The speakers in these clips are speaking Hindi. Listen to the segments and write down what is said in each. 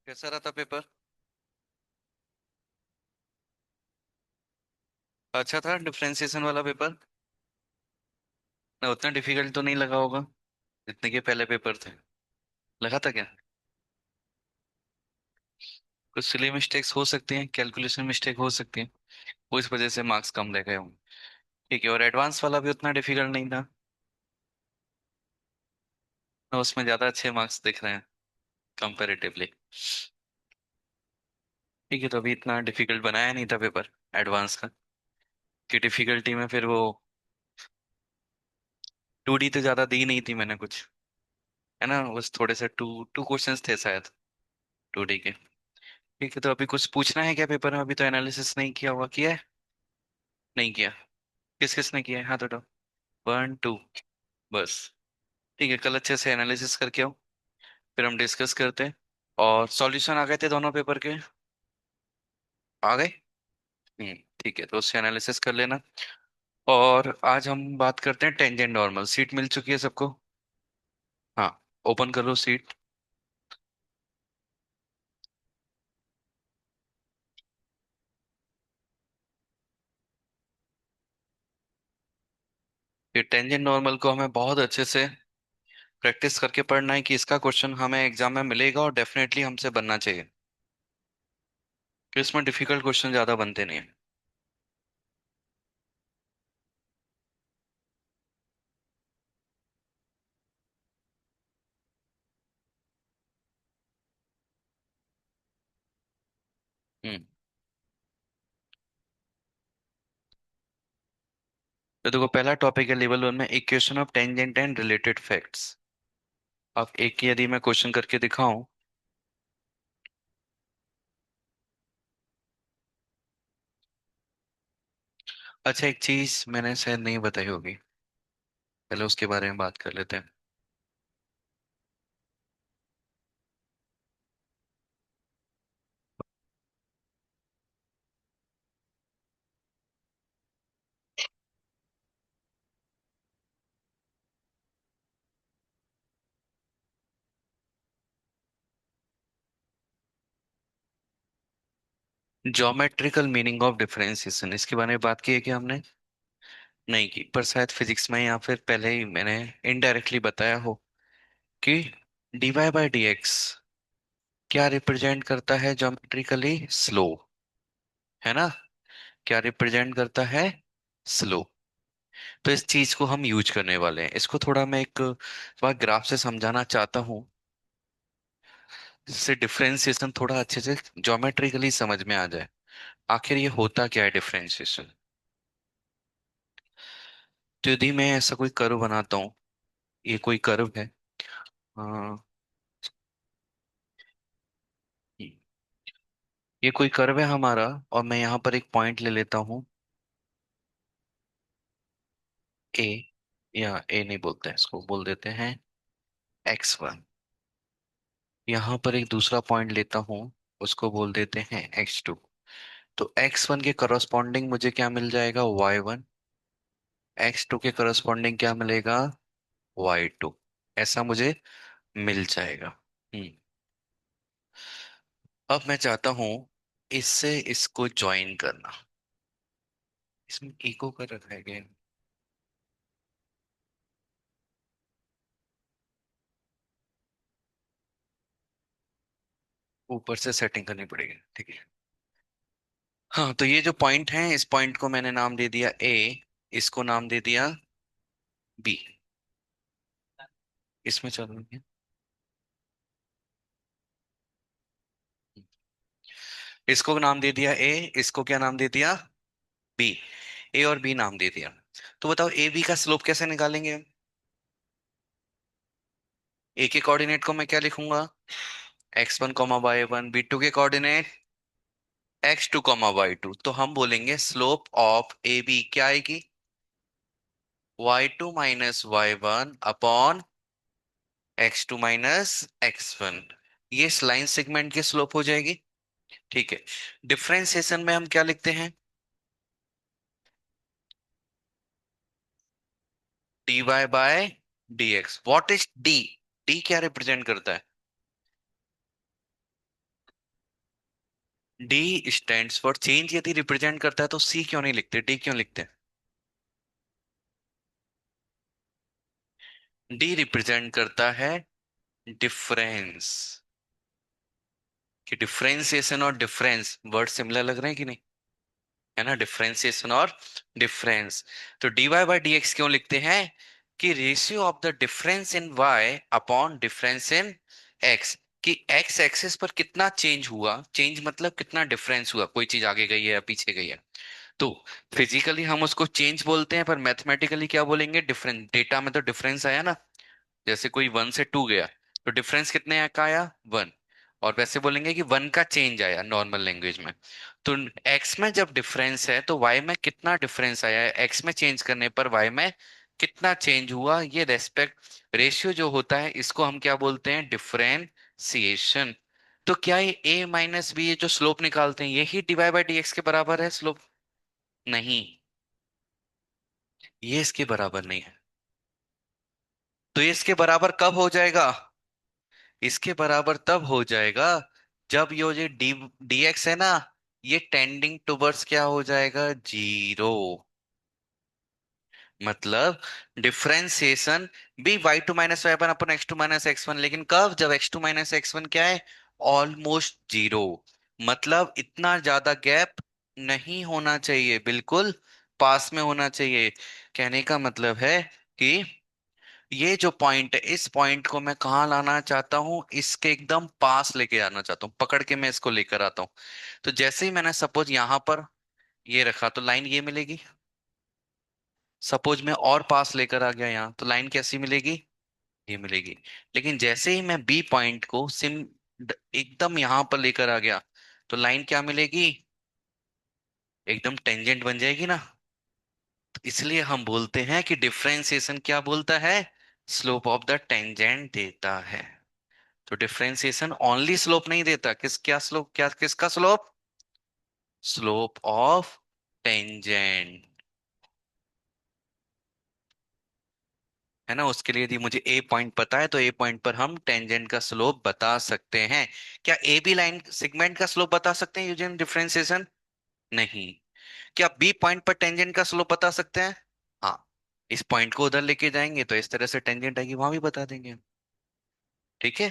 कैसा रहा था पेपर? अच्छा था डिफरेंशिएशन वाला पेपर ना? उतना डिफिकल्ट तो नहीं लगा होगा जितने के पहले पेपर थे। लगा था क्या? कुछ सिली मिस्टेक्स हो सकती हैं, कैलकुलेशन मिस्टेक हो सकती है। वो इस वजह से मार्क्स कम ले गए होंगे। ठीक है, और एडवांस वाला भी उतना डिफिकल्ट नहीं था ना? उसमें ज्यादा अच्छे मार्क्स दिख रहे हैं कंपैरेटिवली। ठीक है, तो अभी इतना डिफिकल्ट बनाया नहीं था पेपर एडवांस का। कि डिफिकल्टी में फिर वो 2D तो ज्यादा दी नहीं थी मैंने कुछ, है ना? बस थोड़े से टू टू क्वेश्चंस थे शायद 2D के। ठीक है, तो अभी कुछ पूछना है क्या पेपर में? अभी तो एनालिसिस नहीं किया हुआ, किया है? नहीं किया? किस किस ने किया है, हाथ उठाओ। 1 2 बस। ठीक है, कल अच्छे से एनालिसिस करके आओ, फिर हम डिस्कस करते हैं। और सॉल्यूशन आ गए थे दोनों पेपर के? आ गए। हम्म। ठीक है, तो उससे एनालिसिस कर लेना। और आज हम बात करते हैं टेंजेंट नॉर्मल। सीट मिल चुकी है सबको? हाँ, ओपन कर लो सीट। ये टेंजेंट नॉर्मल को हमें बहुत अच्छे से प्रैक्टिस करके पढ़ना है कि इसका क्वेश्चन हमें एग्जाम में मिलेगा और डेफिनेटली हमसे बनना चाहिए। कि इसमें डिफिकल्ट क्वेश्चन ज्यादा बनते नहीं हैं। हम्म। तो देखो, पहला टॉपिक है लेवल 1 में equation of tangent and related facts. अब एक की यदि मैं क्वेश्चन करके दिखाऊं। अच्छा, एक चीज मैंने शायद नहीं बताई होगी, पहले उसके बारे में बात कर लेते हैं। ज्योमेट्रिकल मीनिंग ऑफ डिफरेंशिएशन, इसके बारे में बात की है कि हमने नहीं की, पर शायद फिजिक्स में या फिर पहले ही मैंने इनडायरेक्टली बताया हो कि dy/dx क्या रिप्रेजेंट करता है ज्योमेट्रिकली? स्लो, है ना? क्या रिप्रेजेंट करता है? स्लो। तो इस चीज को हम यूज करने वाले हैं। इसको थोड़ा मैं एक बार ग्राफ से समझाना चाहता हूँ, जिससे डिफरेंशिएशन थोड़ा अच्छे से ज्योमेट्रिकली समझ में आ जाए। आखिर ये होता क्या है डिफरेंशिएशन? तो यदि मैं ऐसा कोई कर्व बनाता हूँ, ये कोई कर्व है। हाँ, ये कोई कर्व है हमारा, और मैं यहाँ पर एक पॉइंट ले लेता हूँ ए, या ए नहीं बोलते हैं इसको, बोल देते हैं x1। यहाँ पर एक दूसरा पॉइंट लेता हूँ, उसको बोल देते हैं x2। तो x1 के करस्पॉन्डिंग मुझे क्या मिल जाएगा? y1। x2 के करस्पॉन्डिंग क्या मिलेगा? y2। ऐसा मुझे मिल जाएगा। हम्म। अब मैं चाहता हूं इससे इसको ज्वाइन करना। इसमें इको कर रखा है क्या? ऊपर से सेटिंग करनी पड़ेगी, ठीक है। हाँ, तो ये जो पॉइंट है, इस पॉइंट को मैंने नाम दे दिया ए, इसको नाम दे दिया बी। इसमें चलो, इसको नाम दे दिया ए, इसको क्या नाम दे दिया? बी। ए और बी नाम दे दिया। तो बताओ ए बी का स्लोप कैसे निकालेंगे? ए के कोऑर्डिनेट को मैं क्या लिखूंगा? x1 y1। बी टू के कोऑर्डिनेट x2 y2। तो हम बोलेंगे स्लोप ऑफ ए बी क्या आएगी? y2 - y1 upon x2 - x1। ये इस लाइन सेगमेंट की स्लोप हो जाएगी। ठीक है, डिफरेंशिएशन में हम क्या लिखते हैं? dy/dx। What is D? D क्या रिप्रेजेंट करता है? डी स्टैंड्स फॉर चेंज, यदि रिप्रेजेंट करता है तो सी क्यों नहीं लिखते, डी क्यों लिखते हैं? डी रिप्रेजेंट करता है डिफरेंस। कि डिफरेंशिएशन और डिफरेंस वर्ड सिमिलर लग रहे हैं कि नहीं, है ना, डिफरेंशिएशन और डिफरेंस। तो dy बाई डी एक्स क्यों लिखते हैं? कि ratio of the difference in y upon difference in x, कि x एक्सिस पर कितना चेंज हुआ, चेंज मतलब कितना डिफरेंस हुआ, कोई चीज आगे गई है या पीछे गई है। तो फिजिकली हम उसको चेंज बोलते हैं, पर मैथमेटिकली क्या बोलेंगे, डिफरेंस। डेटा में तो डिफरेंस आया ना, जैसे कोई 1 से 2 गया तो डिफरेंस कितने का आया, 1। और वैसे बोलेंगे कि 1 का चेंज आया नॉर्मल लैंग्वेज में। तो एक्स में जब डिफरेंस है तो वाई में कितना डिफरेंस आया है, एक्स में चेंज करने पर वाई में कितना चेंज हुआ, ये रेस्पेक्ट रेशियो जो होता है इसको हम क्या बोलते हैं, डिफरेंशिएशन। तो क्या ये a माइनस बी, ये जो स्लोप निकालते हैं यही डी बाई डी एक्स के बराबर है स्लोप? नहीं, ये इसके बराबर नहीं है। तो ये इसके बराबर कब हो जाएगा? इसके बराबर तब हो जाएगा जब ये डी डीएक्स है ना, ये टेंडिंग टुवर्ड्स क्या हो जाएगा, 0। मतलब डिफरेंशिएशन भी y2 - y1 अपन x2 - x1, लेकिन कब, जब x2 - x1 क्या है, ऑलमोस्ट 0। मतलब इतना ज्यादा गैप नहीं होना चाहिए, बिल्कुल पास में होना चाहिए। कहने का मतलब है कि ये जो पॉइंट है, इस पॉइंट को मैं कहाँ लाना चाहता हूँ, इसके एकदम पास लेके आना चाहता हूँ, पकड़ के मैं इसको लेकर आता हूँ। तो जैसे ही मैंने सपोज यहाँ पर ये रखा तो लाइन ये मिलेगी। सपोज मैं और पास लेकर आ गया यहाँ तो लाइन कैसी मिलेगी, ये मिलेगी। लेकिन जैसे ही मैं बी पॉइंट को एकदम यहाँ पर लेकर आ गया तो लाइन क्या मिलेगी, एकदम टेंजेंट बन जाएगी ना। तो इसलिए हम बोलते हैं कि डिफरेंशिएशन क्या बोलता है, स्लोप ऑफ द टेंजेंट देता है। तो डिफरेंशिएशन ओनली स्लोप नहीं देता, क्या स्लोप, क्या किसका स्लोप, स्लोप ऑफ टेंजेंट, है ना। उसके लिए यदि मुझे ए पॉइंट पता है तो ए पॉइंट पर हम टेंजेंट का स्लोप बता सकते हैं। क्या ए बी लाइन सेगमेंट का स्लोप बता सकते हैं यूजिंग डिफरेंशिएशन? नहीं। क्या बी पॉइंट पर टेंजेंट का स्लोप बता सकते हैं? हाँ। इस पॉइंट को उधर लेके जाएंगे तो इस तरह से टेंजेंट आएगी, वहां भी बता देंगे। ठीक है।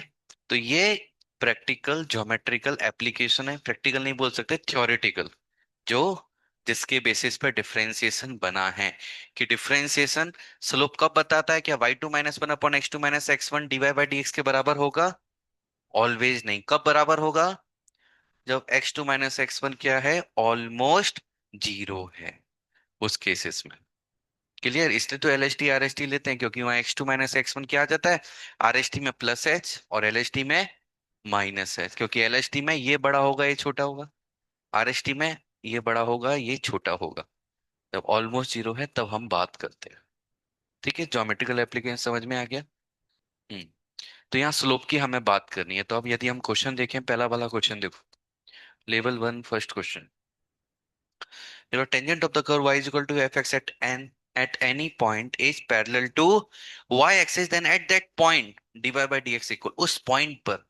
तो ये प्रैक्टिकल ज्योमेट्रिकल एप्लीकेशन है, प्रैक्टिकल नहीं बोल सकते, थ्योरेटिकल, जो जिसके बेसिस पर डिफरेंशिएशन बना है। कि डिफरेंशिएशन स्लोप कब बताता है, क्या y2 - 1 upon x2 - x1 dy/dx के बराबर होगा? ऑलवेज नहीं। कब बराबर होगा? जब x2 - x1 क्या है, ऑलमोस्ट 0 है, उस केसेस में। क्लियर? इसलिए तो L H T R H T लेते हैं, क्योंकि वहां x2 - x1 क्या आ जाता है, आर एच टी में प्लस एच और एल एच टी में माइनस एच। क्योंकि एल एच टी में ये बड़ा होगा ये छोटा होगा, आर एच टी में ये बड़ा होगा ये छोटा होगा। जब ऑलमोस्ट 0 है तब हम बात करते हैं। ठीक है, ज्योमेट्रिकल एप्लीकेशन समझ में आ गया। हम्म। तो यहाँ स्लोप की हमें बात करनी है, तो अब यदि हम क्वेश्चन देखें, पहला वाला क्वेश्चन देखो, level 1 first question. Tangent of the curve y is equal to F X at any point is parallel to y axis, then at that point dy by dx equal, उस पॉइंट पर,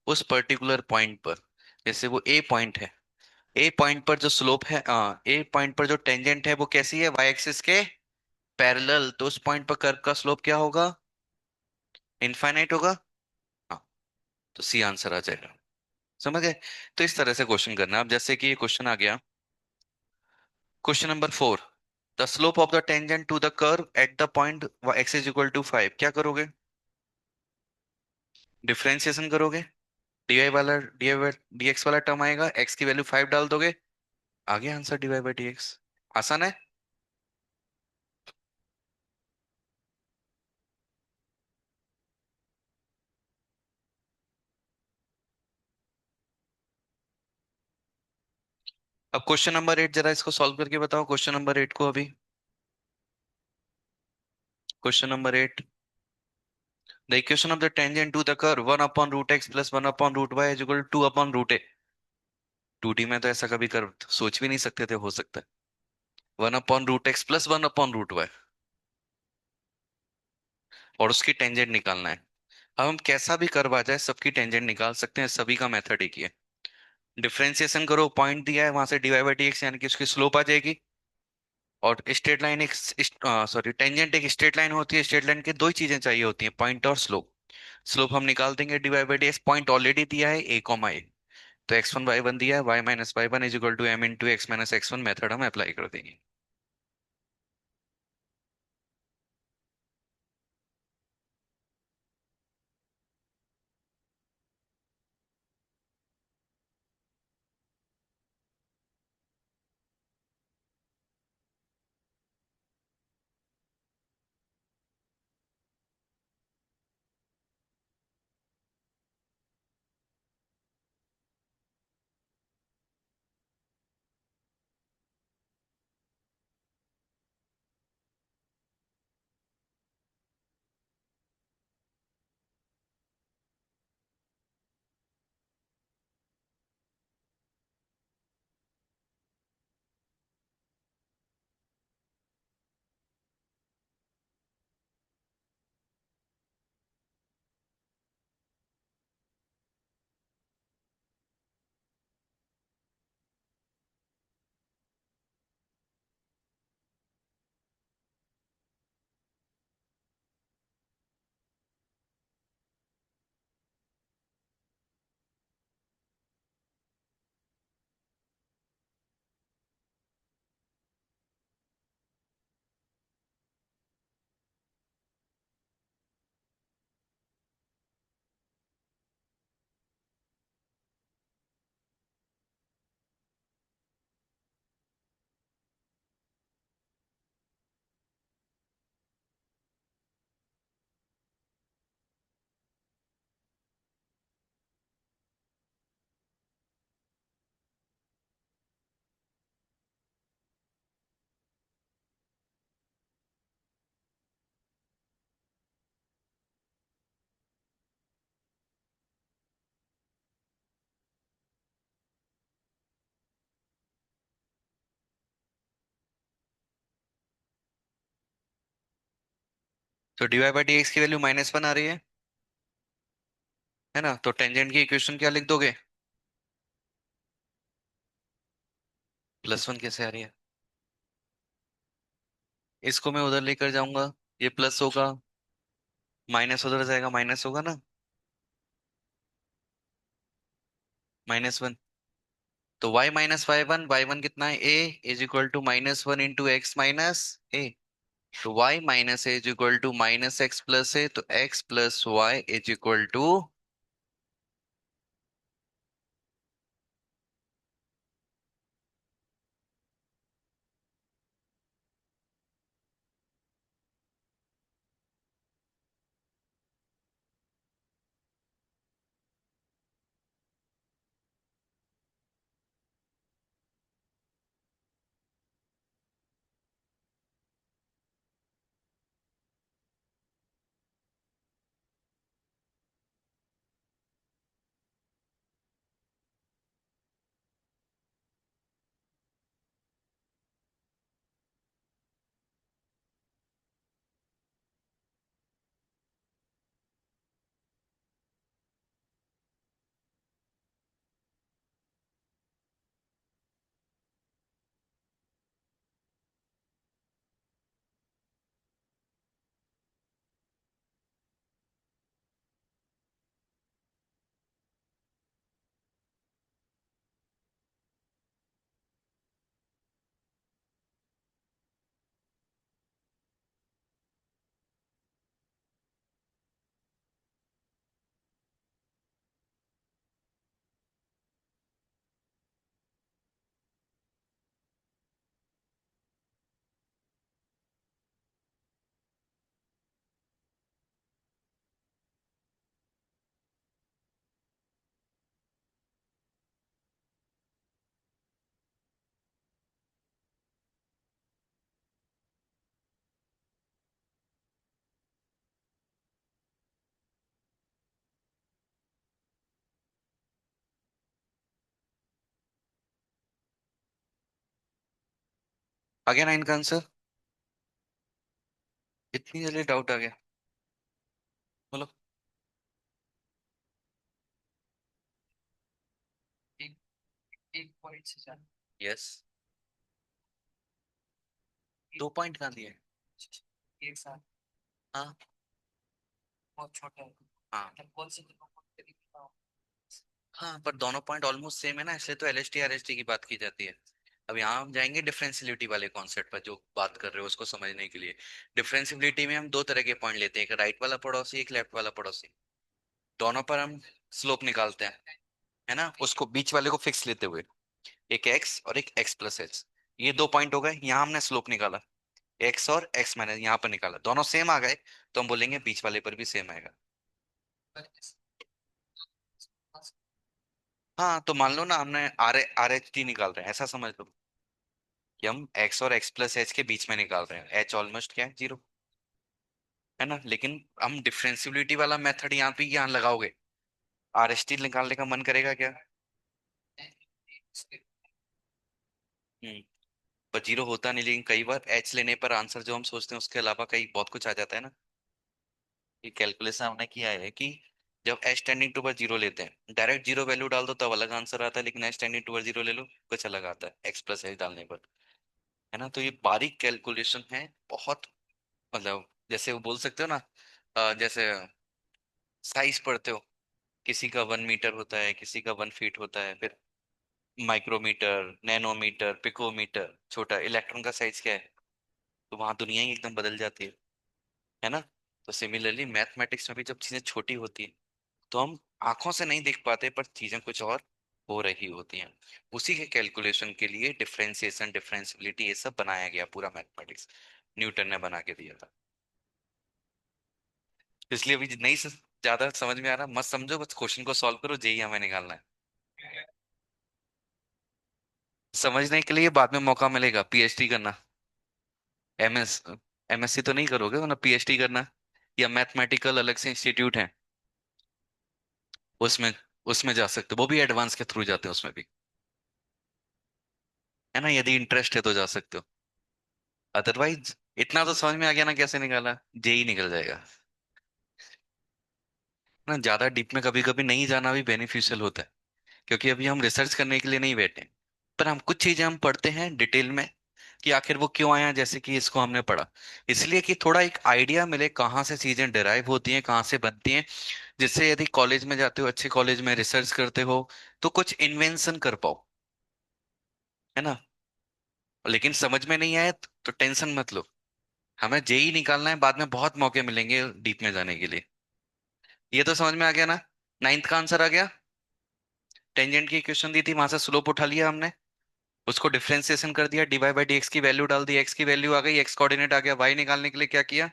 उस पर्टिकुलर पॉइंट पर, जैसे वो ए पॉइंट है, ए पॉइंट पर जो स्लोप है, ए पॉइंट पर जो टेंजेंट है वो कैसी है, y एक्सिस के पैरेलल, तो उस पॉइंट पर कर्व का स्लोप क्या होगा, इनफाइनाइट होगा। हाँ। तो सी आंसर आ जाएगा। समझ गए? तो इस तरह से क्वेश्चन करना। अब जैसे कि ये क्वेश्चन आ गया, question number 4, the slope of the tangent to the curve at the point x is equal to 5, क्या करोगे, डिफरेंशिएशन करोगे, डी वाला डी एक्स वाला टर्म आएगा, x की वैल्यू 5 डाल दोगे, आगे आंसर dy/dx। आसान है। अब क्वेश्चन नंबर 8 जरा इसको सॉल्व करके बताओ, क्वेश्चन नंबर 8 को अभी। Question number 8, the equation of the tangent to the curve 1/√x plus 1/√y is equal to 2/√a। 2D में तो ऐसा कभी कर्व सोच भी नहीं सकते थे, हो सकता है 1/√x प्लस 1/√y, और उसकी टेंजेंट निकालना है। अब हम कैसा भी कर्व आ जाए सबकी टेंजेंट निकाल सकते हैं, सभी का मेथड एक ही है। डिफरेंशिएशन करो, पॉइंट दिया है वहां से डिवाइड बाई डी एक्स यानी कि उसकी स्लोप आ जाएगी। और स्ट्रेट लाइन एक, सॉरी टेंजेंट एक स्ट्रेट लाइन होती है, स्ट्रेट लाइन की दो ही चीजें चाहिए होती हैं, पॉइंट और स्लोप। स्लोप हम निकाल देंगे divide by D x, point already दिया है ए कॉमा ए। तो x1 y1 दिया है, y minus Y one is equal to m into x minus x1 method हम अप्लाई कर देंगे। तो डिवाइड बाई डी एक्स की वैल्यू -1 आ रही है ना, तो टेंजेंट की इक्वेशन क्या लिख दोगे? +1 कैसे आ रही है? इसको मैं उधर लेकर जाऊंगा, ये प्लस होगा, माइनस उधर जाएगा, माइनस होगा ना, -1। तो y माइनस वाई वन कितना है, a is equal to -1 into x minus a. तो y minus a is equal to minus x plus a, तो x plus y is equal to. आ गया 9 का आंसर? इतनी जल्दी डाउट आ गया? बोलो। यस। 2 पॉइंट कहाँ दिए? हाँ। हाँ। हाँ, पर दोनों पॉइंट ऑलमोस्ट सेम है ना, इसलिए तो एलएचटी आरएचटी की बात की जाती है। अब यहाँ हम जाएंगे डिफरेंशियलिटी वाले कॉन्सेप्ट पर, जो बात कर रहे हो उसको समझने के लिए। डिफरेंशियलिटी में हम दो तरह के पॉइंट लेते हैं, एक राइट वाला पड़ोसी, एक लेफ्ट वाला पड़ोसी। दोनों पर हम स्लोप निकालते हैं, है ना, उसको बीच वाले को फिक्स लेते हुए। एक एक्स और एक एक्स प्लस एच। ये 2 पॉइंट हो गए, यहाँ हमने स्लोप निकाला। एक्स और एक्स माइनस यहाँ पर निकाला, दोनों सेम आ गए, तो हम बोलेंगे बीच वाले पर भी सेम आएगा। हाँ, तो मान लो ना हमने आर आर एच टी निकाल रहे हैं, ऐसा समझ लो कि हम एक्स और एक्स प्लस एच के बीच में निकाल रहे हैं। एच ऑलमोस्ट क्या है, 0, है ना। लेकिन हम डिफरेंशियबिलिटी वाला मेथड यहाँ पे यहाँ लगाओगे, आर एच टी निकालने का मन करेगा क्या? हम्म। पर 0 होता नहीं, लेकिन कई बार एच लेने पर आंसर जो हम सोचते हैं उसके अलावा कहीं बहुत कुछ आ जाता है ना। ये कैलकुलेशन हमने किया है कि जब एच टेंडिंग टू 0 लेते हैं, डायरेक्ट 0 वैल्यू डाल दो तब अलग आंसर आता है, लेकिन एच टेंडिंग टू 0 ले लो कुछ अलग आता है एक्स प्लस एच डालने पर, है ना। तो ये बारीक कैलकुलेशन है बहुत, मतलब जैसे वो बोल सकते हो ना, जैसे साइज पढ़ते हो, किसी का 1 मीटर होता है, किसी का 1 फीट होता है, फिर माइक्रोमीटर, नैनोमीटर, पिकोमीटर, छोटा इलेक्ट्रॉन का साइज क्या है, तो वहां दुनिया ही एकदम बदल जाती है ना। तो सिमिलरली मैथमेटिक्स में भी जब चीजें छोटी होती है, तो हम आंखों से नहीं देख पाते, पर चीजें कुछ और हो रही होती हैं। उसी के कैलकुलेशन के लिए डिफरेंशिएशन, डिफरेंशिबिलिटी, ये सब बनाया गया पूरा मैथमेटिक्स, न्यूटन ने बना के दिया था। इसलिए अभी नहीं ज्यादा समझ में आ रहा मत समझो, बस क्वेश्चन को सॉल्व करो, जेई हमें निकालना है। समझने के लिए बाद में मौका मिलेगा, पीएचडी करना। एमएस एमएससी तो नहीं करोगे, वरना पीएचडी करना, या मैथमेटिकल अलग से इंस्टीट्यूट है, उसमें उसमें जा सकते हो, वो भी एडवांस के थ्रू जाते हैं उसमें भी, है ना, यदि इंटरेस्ट है तो जा सकते हो। अदरवाइज इतना तो समझ में आ गया ना कैसे निकाला, जेई निकल जाएगा। ना ज्यादा डीप में कभी कभी नहीं जाना भी बेनिफिशियल होता है, क्योंकि अभी हम रिसर्च करने के लिए नहीं बैठे हैं, पर हम कुछ चीजें हम पढ़ते हैं डिटेल में कि आखिर वो क्यों आया, जैसे कि इसको हमने पढ़ा, इसलिए कि थोड़ा एक आइडिया मिले कहाँ से चीजें डिराइव होती हैं, कहाँ से बनती हैं, जिससे यदि कॉलेज में जाते हो, अच्छे कॉलेज में रिसर्च करते हो, तो कुछ इन्वेंशन कर पाओ, है ना। लेकिन समझ में नहीं आए तो टेंशन मत लो, हमें जेई निकालना है, बाद में बहुत मौके मिलेंगे डीप में जाने के लिए। ये तो समझ में आ गया ना, नाइन्थ का आंसर आ गया। टेंजेंट की क्वेश्चन दी थी, वहां से स्लोप उठा लिया हमने, उसको डिफरेंशिएशन कर दिया, D Y by D X की वैल्यू डाल दी, एक्स की वैल्यू आ गई, एक्स कोऑर्डिनेट आ गया, वाई निकालने के लिए क्या किया,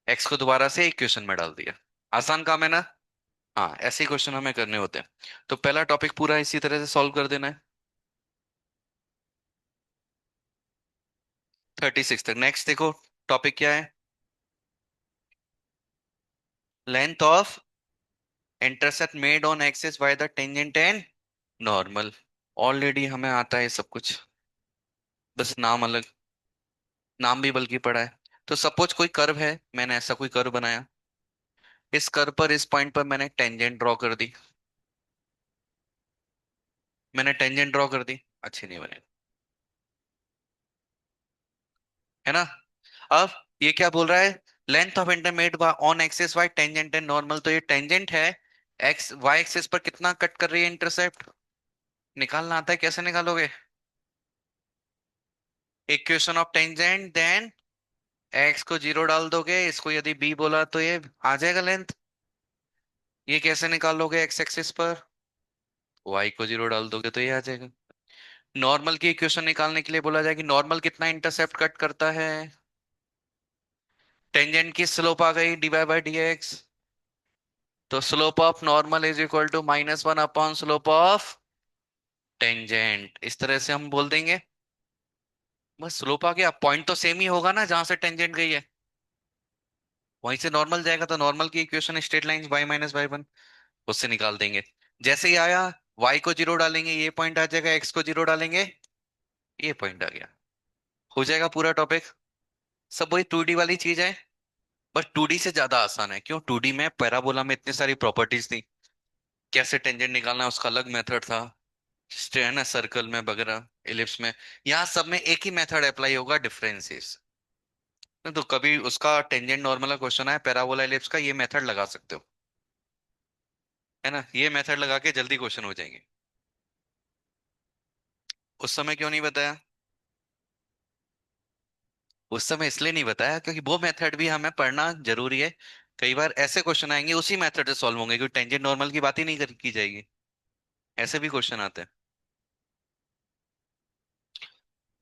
एक्स को दोबारा से एक क्वेश्चन में डाल दिया। आसान काम है ना। हाँ, ऐसे ही क्वेश्चन हमें करने होते हैं। तो पहला टॉपिक पूरा इसी तरह से सॉल्व कर देना है, 36 तक। नेक्स्ट देखो, टॉपिक क्या है, length of intercept made on axis by the tangent and normal. Already हमें आता है सब कुछ, बस नाम अलग, नाम भी बल्कि पड़ा है। तो सपोज कोई कर्व है, मैंने ऐसा कोई कर्व बनाया, इस कर्व पर इस पॉइंट पर मैंने टेंजेंट ड्रॉ कर दी, मैंने टेंजेंट ड्रॉ कर दी, अच्छी नहीं बने, है ना। अब ये क्या बोल रहा है, लेंथ ऑफ इंटरमेड on axis y tangent and normal, तो ये टेंजेंट है, एक्स वाई एक्सिस पर कितना कट कर रही है इंटरसेप्ट, निकालना आता है, कैसे निकालोगे, equation of tangent, then X को 0 डाल दोगे, इसको यदि बी बोला तो ये आ जाएगा लेंथ। ये कैसे निकालोगे, एक्स एक्सिस पर वाई को 0 डाल दोगे तो ये आ जाएगा। नॉर्मल की इक्वेशन निकालने के लिए बोला जाए कि नॉर्मल कितना इंटरसेप्ट कट करता है, टेंजेंट की स्लोप आ गई d Y by D x, तो slope of normal is equal to -1 upon slope of tangent, इस तरह से हम बोल देंगे। बस स्लोप आ गया, पॉइंट तो सेम ही होगा ना जहां से टेंजेंट गई है, वहीं से नॉर्मल जाएगा, तो नॉर्मल की equation straight line y - y1, उससे निकाल देंगे। जैसे ही आया, y को 0 डालेंगे, ये पॉइंट आ जाएगा, x को 0 डालेंगे, ये पॉइंट आ गया, हो जाएगा पूरा टॉपिक। सब वही 2D वाली चीज है, बस 2D से ज्यादा आसान है, क्यों, 2D में पैराबोला में इतनी सारी प्रॉपर्टीज थी, कैसे टेंजेंट निकालना है उसका अलग मेथड था, है ना, सर्कल में वगैरह, इलिप्स में, यहाँ सब में एक ही मेथड अप्लाई होगा, डिफरेंसेस। तो कभी उसका टेंजेंट नॉर्मल का क्वेश्चन है, पैराबोला इलिप्स का, ये मेथड लगा सकते हो। है ना, ये मेथड लगा के जल्दी क्वेश्चन हो जाएंगे। उस समय क्यों नहीं बताया? उस समय इसलिए नहीं बताया क्योंकि वो मेथड भी हमें पढ़ना जरूरी है। कई बार ऐसे क्वेश्चन आएंगे उसी मेथड से सॉल्व होंगे, क्योंकि टेंजेंट नॉर्मल की बात ही नहीं की जाएगी। ऐसे भी क्वेश्चन आते हैं।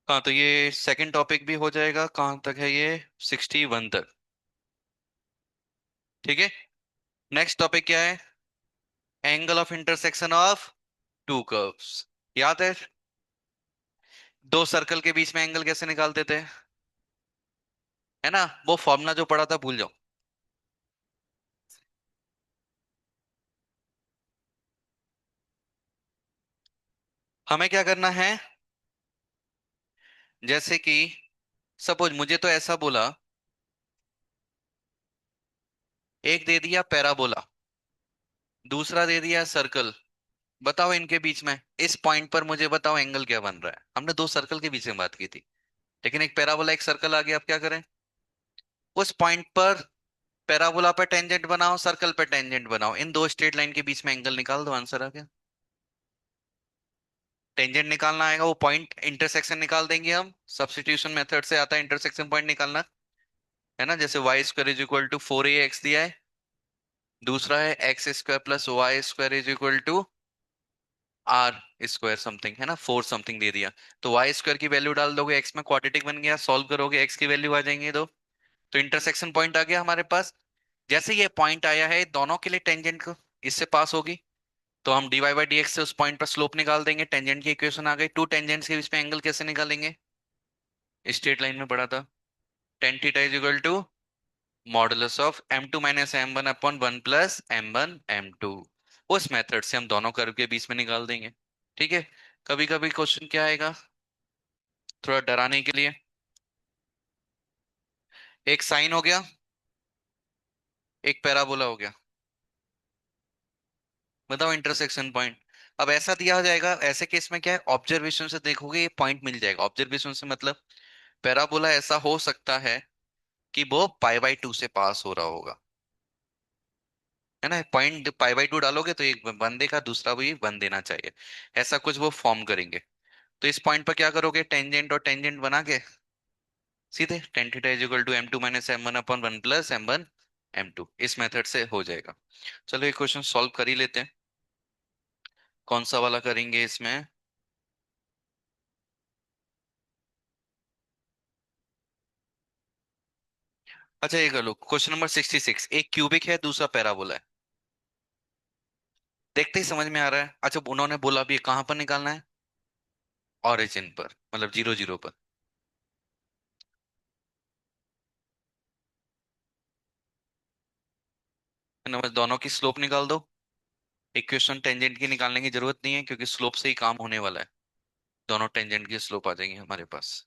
हाँ, तो ये सेकंड टॉपिक भी हो जाएगा, कहाँ तक है ये? 61 तक। ठीक है। नेक्स्ट टॉपिक क्या है? Angle of intersection of to curves. याद है? दो सर्कल के बीच में एंगल कैसे निकालते थे? है ना, वो फॉर्मूला जो पढ़ा था भूल जाओ। हमें क्या करना है? जैसे कि सपोज मुझे तो ऐसा बोला, एक दे दिया पैराबोला, दूसरा दे दिया सर्कल। बताओ इनके बीच में, इस पॉइंट पर मुझे बताओ एंगल क्या बन रहा है। हमने दो सर्कल के बीच में बात की थी, लेकिन एक पैराबोला एक सर्कल आ गया, अब क्या करें? उस पॉइंट पर पैराबोला पे टेंजेंट बनाओ, सर्कल पे टेंजेंट बनाओ, इन दो स्ट्रेट लाइन के बीच में एंगल निकाल दो, आंसर आ गया। टेंजेंट निकालना आएगा, वो पॉइंट इंटरसेक्शन निकाल देंगे हम, सब्स्टिट्यूशन मेथड से आता है इंटरसेक्शन पॉइंट निकालना। है ना, जैसे Y square is equal to 4ax दिया है, दूसरा है X square plus Y square is equal to R square something, है ना, 4 समथिंग दे दिया। तो वाई स्क्वायर की वैल्यू डाल दोगे, एक्स में क्वाड्रेटिक बन गया, सॉल्व करोगे एक्स की वैल्यू आ जाएंगे दो। तो इंटरसेक्शन पॉइंट आ गया हमारे पास। जैसे ये पॉइंट आया है, दोनों के लिए टेंजेंट को इससे पास होगी, तो हम D Y by D X से उस पॉइंट पर स्लोप निकाल देंगे, टेंजेंट की इक्वेशन आ गई। टू टेंजेंट्स के बीच में एंगल कैसे निकालेंगे? स्ट्रेट लाइन में पढ़ा था, tan theta is equal to modulus of m2 minus m1 upon 1 plus m1 m2। उस मेथड से हम दोनों कर्व के बीच में निकाल देंगे। ठीक है। कभी कभी क्वेश्चन क्या आएगा, थोड़ा डराने के लिए, एक साइन हो गया, एक पैराबोला हो गया, बताओ इंटरसेक्शन पॉइंट। अब ऐसा दिया हो जाएगा, ऐसे केस में क्या है, ऑब्जर्वेशन से देखोगे ये पॉइंट मिल जाएगा। ऑब्जर्वेशन से मतलब पैराबोला ऐसा हो सकता है कि वो पाई बाई टू से पास हो रहा होगा। है ना, पॉइंट पाई बाई टू डालोगे तो एक वन देगा, दूसरा भी वन देना चाहिए। ऐसा कुछ वो फॉर्म करेंगे। तो इस पॉइंट पर क्या करोगे, टेंजेंट और टेंजेंट बना के सीधे tan theta is equal to m2 minus m1 upon 1 plus m1 m2, इस मेथड से हो जाएगा। चलो ये क्वेश्चन सॉल्व कर ही लेते हैं। कौन सा वाला करेंगे इसमें? अच्छा ये कर लो, क्वेश्चन नंबर 66। एक क्यूबिक है, दूसरा पैराबोला है। देखते ही समझ में आ रहा है। अच्छा, उन्होंने बोला भी कहाँ पर निकालना है? ऑरिजिन पर, मतलब 0 0 पर। है ना, बस दोनों की स्लोप निकाल दो। इक्वेशन टेंजेंट की निकालने की जरूरत नहीं है, क्योंकि स्लोप से ही काम होने वाला है। दोनों टेंजेंट की स्लोप आ जाएंगी हमारे पास।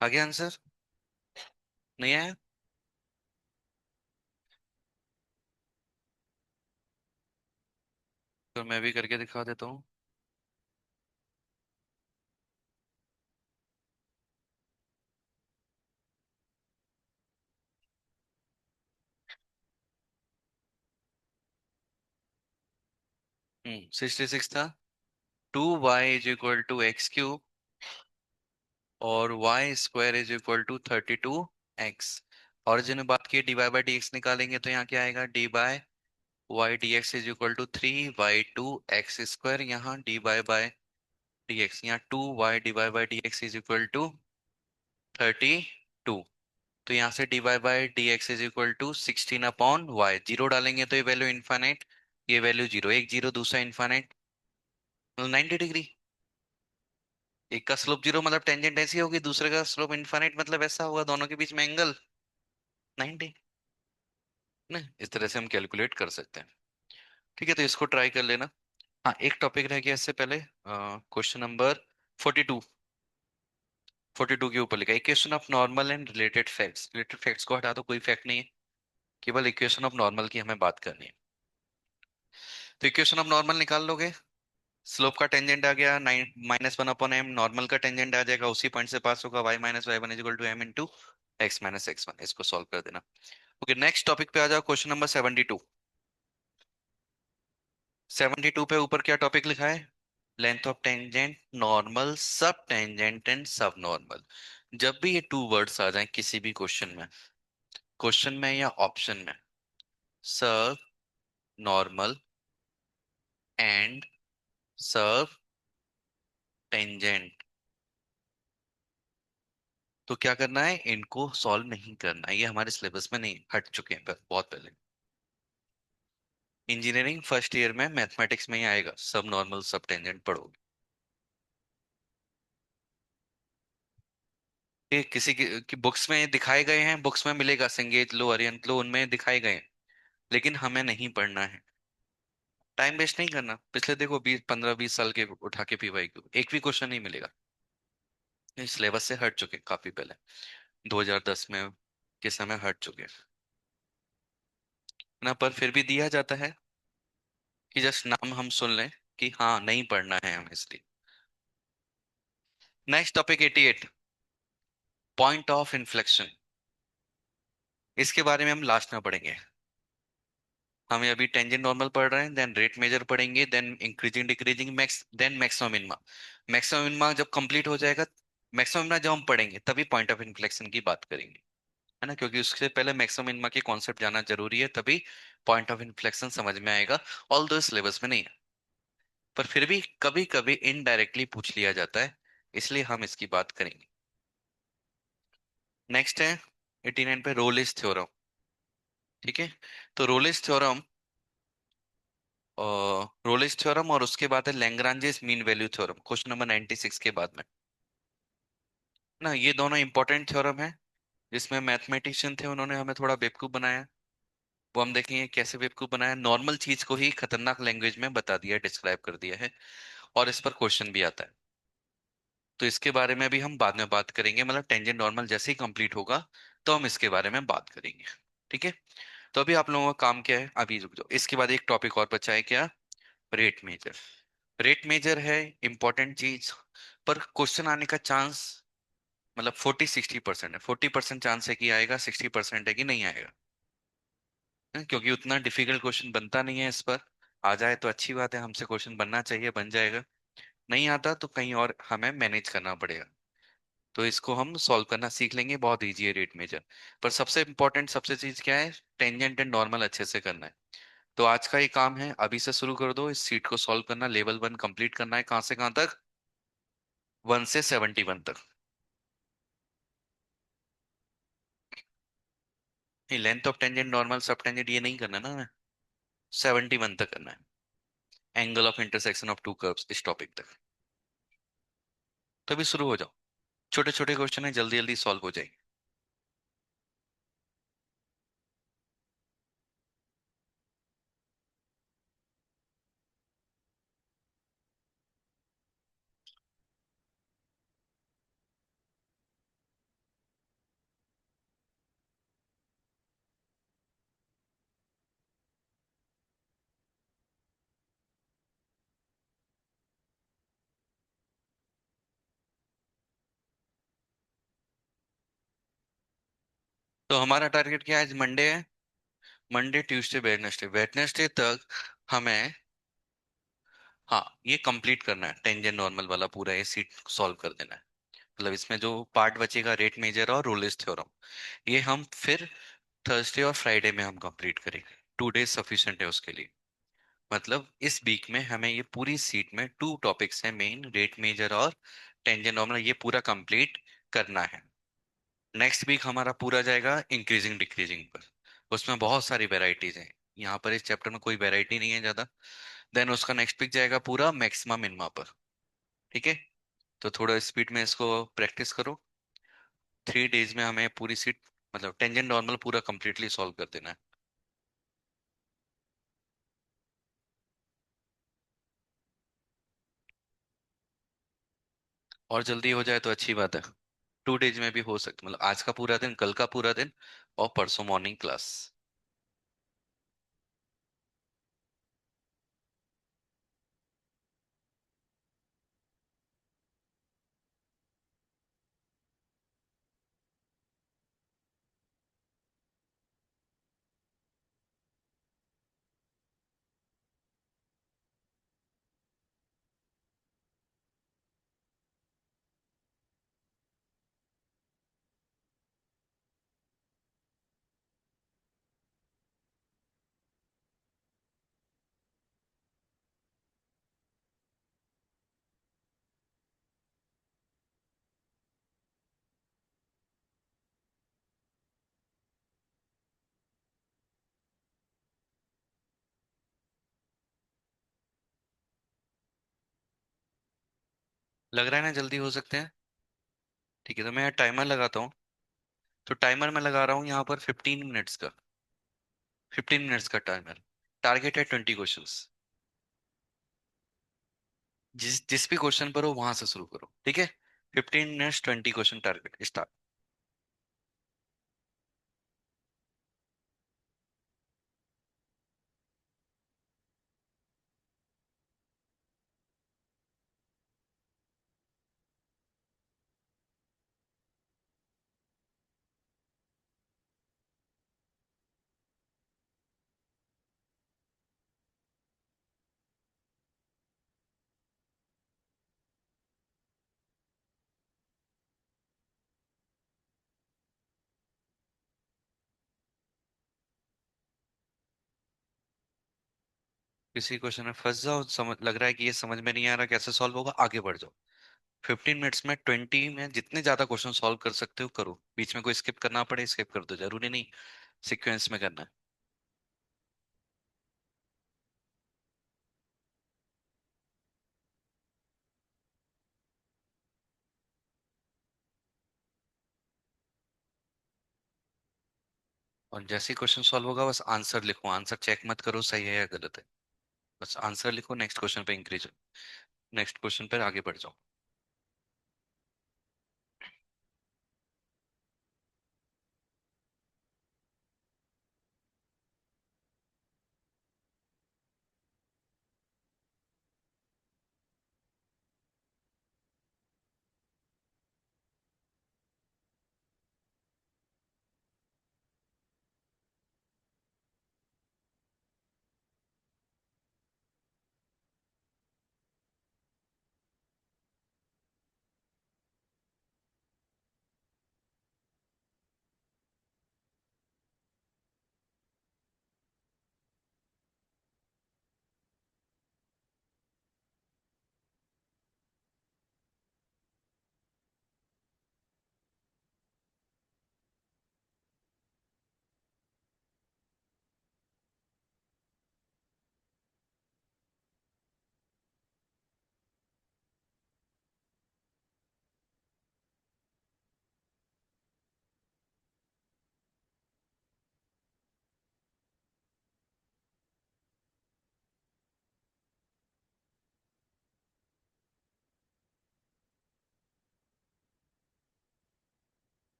आगे आंसर नहीं आया? तो मैं भी करके दिखा देता हूँ। 66 था। 2y = x³ और y² = 32x। ओरिजिन में बात की dy बाई डी एक्स निकालेंगे तो यहाँ क्या आएगा, dy/y dx = 3y2 x²। यहाँ dy/dx, यहाँ 2y/dx = 32। तो यहाँ से dy/dx = 16/y, जीरो डालेंगे तो ये वैल्यू इन्फाइनाइट, ये वैल्यू जीरो, एक जीरो दूसरा इन्फाइनाइट, 90 डिग्री। एक का स्लोप जीरो मतलब टेंजेंट ऐसी होगी, दूसरे का स्लोप इन्फाइनाइट मतलब ऐसा होगा, दोनों के बीच में एंगल 90 ना। इस तरह से हम कैलकुलेट कर सकते हैं। ठीक है, तो इसको ट्राई कर लेना। हाँ, एक टॉपिक रह गया इससे पहले, क्वेश्चन नंबर 42। 42 के ऊपर लिखा है equation of normal and related facts. Related facts को हटा दो, कोई फैक्ट नहीं है, केवल इक्वेशन ऑफ नॉर्मल की हमें बात करनी है। तो इक्वेशन ऑफ नॉर्मल निकाल लोगे। स्लोप का टेंजेंट आ गया -1/m, नॉर्मल का टेंजेंट आ जाएगा, उसी पॉइंट से पास होगा, y - y1 = m × x - x1। इसको सॉल्व कर देना। ओके, नेक्स्ट टॉपिक पे आ जाओ, क्वेश्चन नंबर 72। 72 पे ऊपर क्या टॉपिक लिखा है, लेंथ ऑफ टेंजेंट, नॉर्मल, सब टेंजेंट एंड सब नॉर्मल। जब भी ये टू वर्ड्स आ जाएं किसी भी क्वेश्चन में या ऑप्शन में, सब नॉर्मल एंड सब टेंजेंट, तो क्या करना है, इनको सॉल्व नहीं करना है। ये हमारे सिलेबस में नहीं, हट चुके हैं बहुत पहले। इंजीनियरिंग फर्स्ट ईयर में मैथमेटिक्स में ही आएगा, सब नॉर्मल सब टेंजेंट पढ़ोगे। ये किसी की बुक्स में दिखाए गए हैं, बुक्स में मिलेगा, संगेत लो अरिहंत लो, उनमें दिखाए गए हैं, लेकिन हमें नहीं पढ़ना है। टाइम वेस्ट नहीं करना, पिछले देखो 20 15 20 साल के उठा के पीवाई को एक भी क्वेश्चन नहीं मिलेगा। ये सिलेबस से हट चुके काफी पहले, 2010 में के समय हट चुके हैं ना, पर फिर भी दिया जाता है कि जस्ट नाम हम सुन लें कि हाँ नहीं पढ़ना है हमें, इसलिए। Next topic 88, point of inflection. इसके बारे में हम लास्ट में पढ़ेंगे। हमें अभी टेंजेंट नॉर्मल पढ़ रहे हैं, देन रेट मेजर पढ़ेंगे, then increasing decreasing max, then maximum minima. Maximum minima जब कंप्लीट हो जाएगा, मैक्सिमम मिनिमा जब हम पढ़ेंगे तभी पॉइंट ऑफ इन्फ्लेक्शन की बात करेंगे, है ना, क्योंकि उससे पहले मैक्सिमम मिनिमा की कॉन्सेप्ट जाना जरूरी है, तभी पॉइंट ऑफ इन्फ्लेक्शन समझ में आएगा। ऑल दो सिलेबस में नहीं है, पर फिर भी कभी कभी इनडायरेक्टली पूछ लिया जाता है, इसलिए हम इसकी बात करेंगे। नेक्स्ट है 89 पे रोलिस थ्योरम। ठीक है, तो रोलिस थ्योरम और उसके बाद है Lagrange's mean value theorem, question number 96 के बाद में ना। ये दोनों इंपॉर्टेंट थ्योरम है, जिसमें मैथमेटिशियन थे, उन्होंने हमें थोड़ा बेवकूफ बनाया। वो हम देखेंगे कैसे बेवकूफ बनाया, नॉर्मल चीज को ही खतरनाक लैंग्वेज में बता दिया, डिस्क्राइब कर दिया है, और इस पर क्वेश्चन भी आता है। तो इसके बारे में भी हम बाद में बात करेंगे, मतलब टेंजेंट नॉर्मल जैसे ही कंप्लीट होगा तो हम इसके बारे में बात करेंगे। ठीक है, तो अभी आप लोगों का काम क्या है, अभी रुक जाओ, इसके बाद एक टॉपिक और बचा है क्या, रेट मेजर। रेट मेजर है इंपॉर्टेंट चीज, पर क्वेश्चन आने का चांस मतलब 40 60% है, 40% चांस है कि आएगा, 60% है कि नहीं आएगा। क्योंकि उतना डिफिकल्ट क्वेश्चन बनता नहीं है इस पर। आ जाए तो अच्छी बात है, हमसे क्वेश्चन बनना चाहिए, बन जाएगा। नहीं आता तो कहीं और हमें मैनेज करना पड़ेगा, तो इसको हम सॉल्व करना सीख लेंगे, बहुत इजी है रेट मेजर। पर सबसे इंपॉर्टेंट सबसे चीज क्या है, टेंजेंट एंड नॉर्मल अच्छे से करना है। तो आज का ये काम है, अभी से शुरू कर दो, इस सीट को सॉल्व करना, लेवल 1 कंप्लीट करना है, कहाँ से कहाँ तक, 1 से 71 तक। नहीं, लेंथ ऑफ टेंजेंट, नॉर्मल, सब टेंजेंट ये नहीं करना ना हमें, 71 तक करना है, angle of intersection of to curves, इस टॉपिक तक। तभी शुरू हो जाओ, छोटे छोटे क्वेश्चन है, जल्दी जल्दी सॉल्व हो जाएंगे। तो हमारा टारगेट क्या है? आज मंडे है। मंडे ट्यूसडे वेडनेसडे, वेडनेसडे तक हमें, हाँ, ये कंप्लीट करना है, टेंजेंट नॉर्मल वाला पूरा ये सीट सॉल्व कर देना है। मतलब इसमें जो पार्ट बचेगा, रेट मेजर और रोलेस थ्योरम, ये हम फिर थर्सडे और फ्राइडे में हम कंप्लीट करेंगे। 2 डेज सफिशिएंट है उसके लिए। मतलब इस वीक में हमें ये पूरी सीट में 2 टॉपिक्स हैं मेन, रेट मेजर और टेंजेंट नॉर्मल, ये पूरा कंप्लीट करना है। नेक्स्ट वीक हमारा पूरा जाएगा इंक्रीजिंग डिक्रीजिंग पर। उसमें बहुत सारी वेराइटीज हैं। यहाँ पर इस चैप्टर में कोई वैरायटी नहीं है ज्यादा। देन उसका नेक्स्ट वीक जाएगा पूरा मैक्सिमा मिनिमा पर। ठीक है। तो थोड़ा स्पीड में इसको प्रैक्टिस करो। 3 डेज में हमें पूरी सीट, मतलब टेंजेंट नॉर्मल पूरा कंप्लीटली सॉल्व कर देना है। और जल्दी हो जाए तो अच्छी बात है। 2 डेज में भी हो सकता, मतलब आज का पूरा दिन, कल का पूरा दिन, और परसों मॉर्निंग क्लास। लग रहा है ना जल्दी हो सकते हैं? ठीक है, तो मैं टाइमर लगाता हूँ। तो टाइमर मैं लगा रहा हूँ यहाँ पर 15 मिनट्स का। 15 मिनट्स का टाइमर। टारगेट है 20 क्वेश्चंस। जिस जिस भी क्वेश्चन पर हो वहां से शुरू करो, ठीक है। 15 मिनट्स, 20 क्वेश्चन, टारगेट स्टार्ट। किसी क्वेश्चन में फंस जाओ, समझ लग रहा है कि ये समझ में नहीं आ रहा कैसे सॉल्व होगा, आगे बढ़ जाओ। 15 मिनट्स में 20 में जितने ज्यादा क्वेश्चन सॉल्व कर सकते हो करो। बीच में कोई स्किप करना पड़े स्किप कर दो, जरूरी नहीं सीक्वेंस में करना है। और जैसे ही क्वेश्चन सॉल्व होगा बस आंसर लिखो, आंसर चेक मत करो सही है या गलत है। बस आंसर लिखो, नेक्स्ट क्वेश्चन पे इंक्रीज, नेक्स्ट क्वेश्चन पर आगे बढ़ जाओ।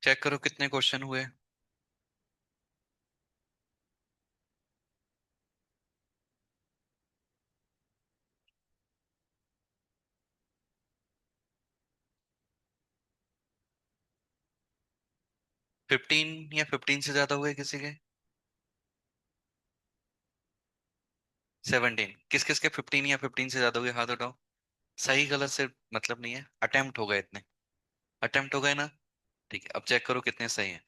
चेक करो कितने क्वेश्चन हुए। 15 या 15 से ज्यादा हुए किसी के? 17? किस किस के 15 या 15 से ज्यादा हुए, हाथ उठाओ। सही गलत से मतलब नहीं है, अटेम्प्ट हो गए इतने। अटेम्प्ट हो गए ना? ठीक है, अब चेक करो कितने सही हैं।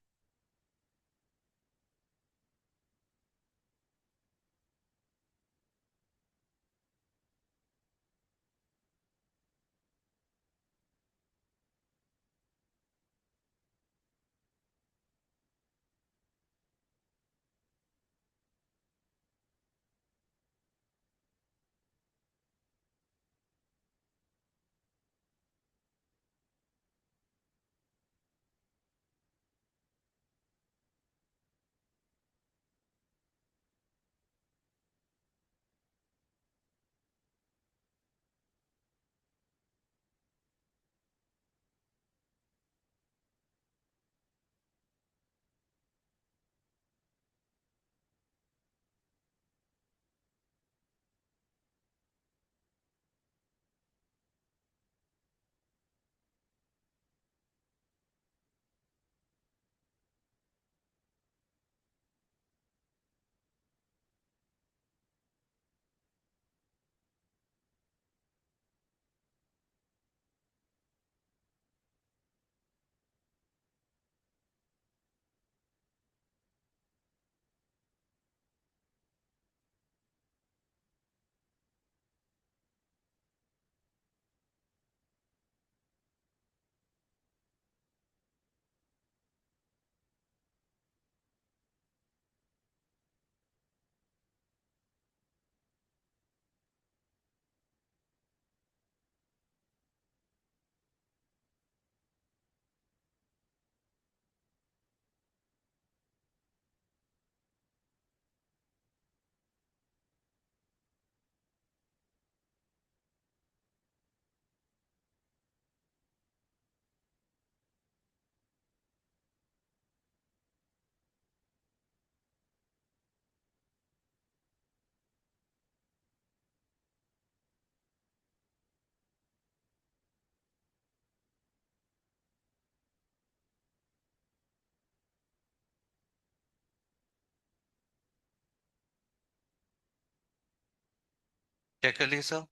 चेक कर लिए सब?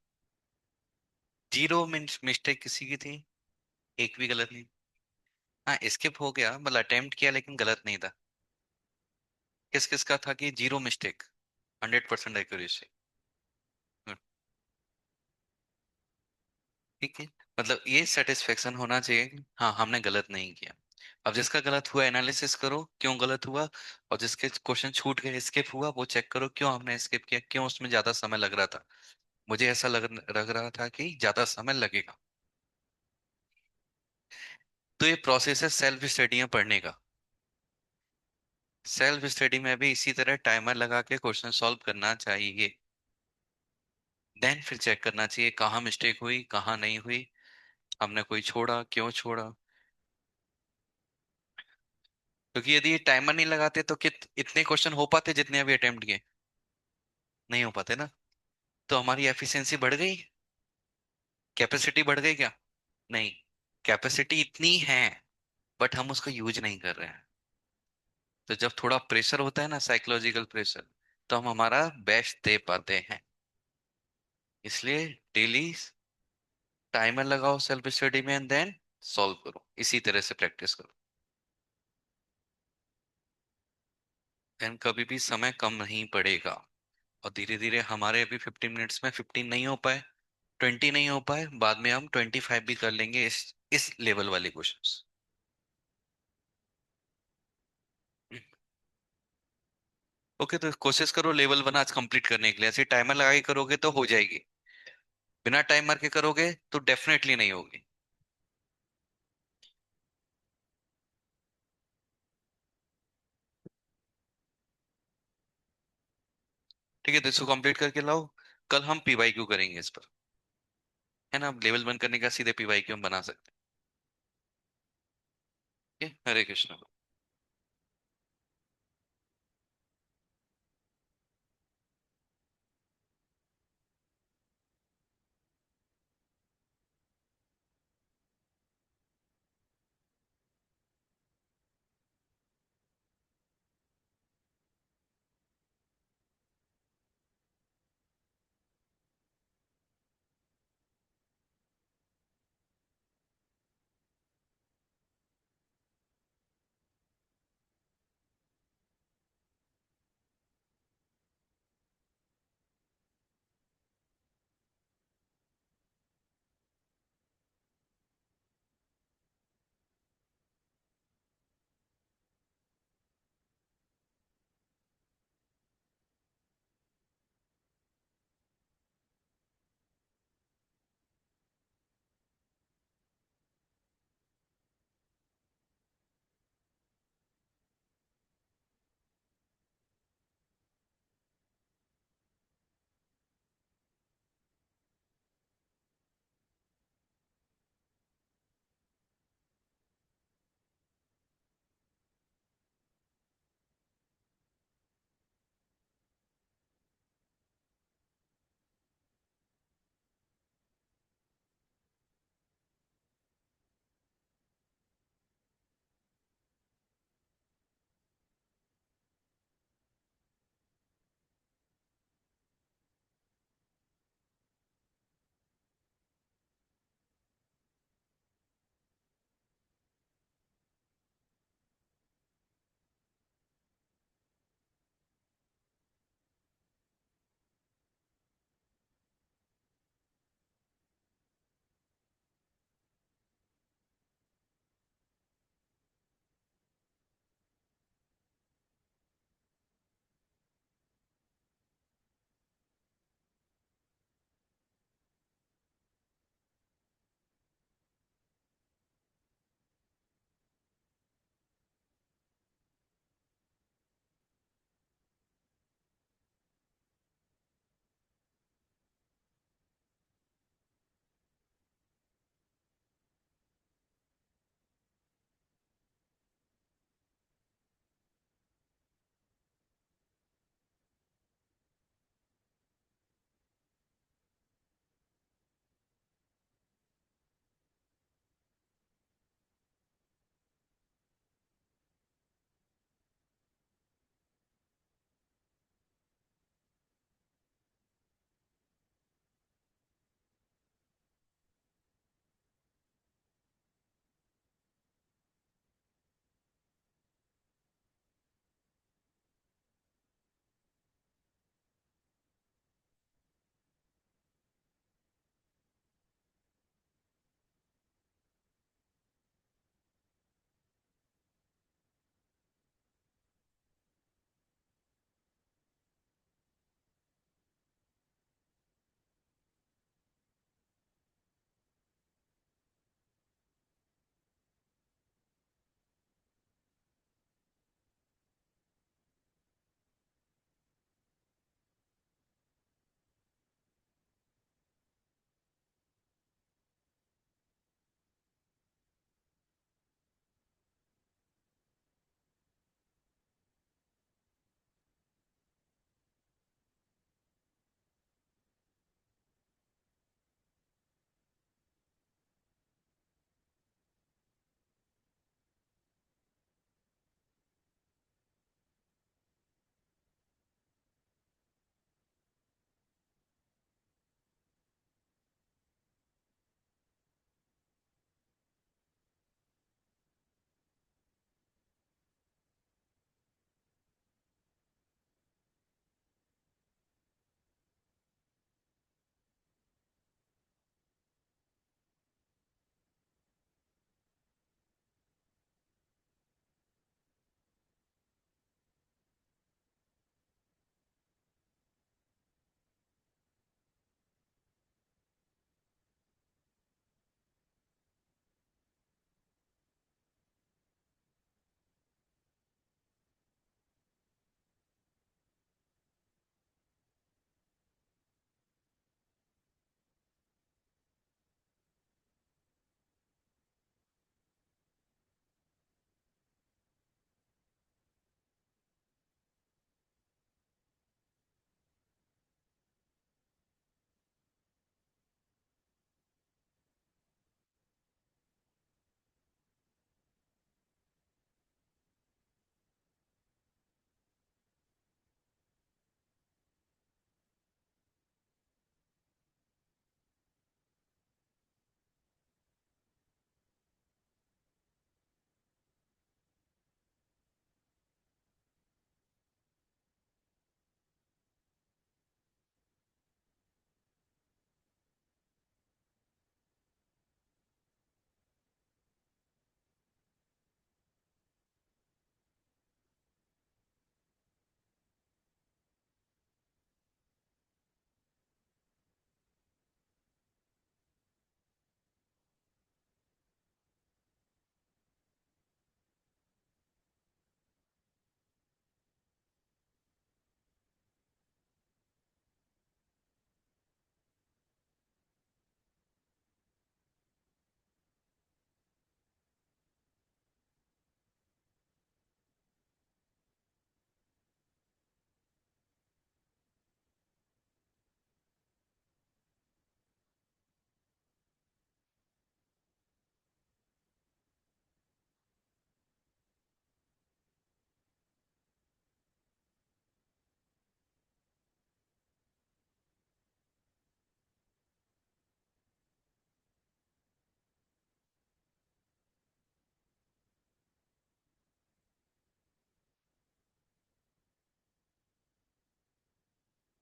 जीरो मिस्टेक किसी की थी? एक भी गलत नहीं? हाँ, स्किप हो गया, मतलब अटेम्प्ट किया लेकिन गलत नहीं था। किस किस का था कि जीरो मिस्टेक, 100% एक्यूरेसी? ठीक है, मतलब ये सेटिस्फेक्शन होना चाहिए कि हाँ हमने गलत नहीं किया। अब जिसका गलत हुआ एनालिसिस करो क्यों गलत हुआ, और जिसके क्वेश्चन छूट गए स्किप हुआ वो चेक करो क्यों हमने स्किप किया, क्यों उसमें ज्यादा समय लग रहा था। मुझे ऐसा लग रहा था कि ज्यादा समय लगेगा। तो ये प्रोसेस है सेल्फ स्टडी में पढ़ने का। सेल्फ स्टडी में भी इसी तरह टाइमर लगा के क्वेश्चन सॉल्व करना चाहिए। देन फिर चेक करना चाहिए कहाँ मिस्टेक हुई कहाँ नहीं हुई, हमने कोई छोड़ा क्यों छोड़ा। क्योंकि यदि ये टाइमर नहीं लगाते तो कित इतने क्वेश्चन हो पाते जितने अभी अटेम्प्ट किए? नहीं हो पाते ना। तो हमारी एफिशिएंसी बढ़ गई, कैपेसिटी बढ़ गई क्या? नहीं, कैपेसिटी इतनी है बट हम उसको यूज नहीं कर रहे हैं। तो जब थोड़ा प्रेशर होता है ना, साइकोलॉजिकल प्रेशर, तो हम हमारा बेस्ट दे पाते हैं। इसलिए डेली टाइमर लगाओ सेल्फ स्टडी में एंड देन सॉल्व करो, इसी तरह से प्रैक्टिस करो। देन कभी भी समय कम नहीं पड़ेगा। और धीरे धीरे हमारे अभी 15 मिनट्स में 15 नहीं हो पाए, 20 नहीं हो पाए, बाद में हम 25 भी कर लेंगे इस लेवल वाले क्वेश्चंस। ओके, तो कोशिश करो लेवल 1 आज कंप्लीट करने के लिए। ऐसे टाइमर लगा के करोगे तो हो जाएगी, बिना टाइमर के करोगे तो डेफिनेटली नहीं होगी। ठीक है, तो इसको कंप्लीट करके लाओ। कल हम पीवाई क्यू करेंगे इस पर, है ना? लेवल 1 करने का सीधे पीवाई क्यू हम बना सकते ठीक है, हरे कृष्णा।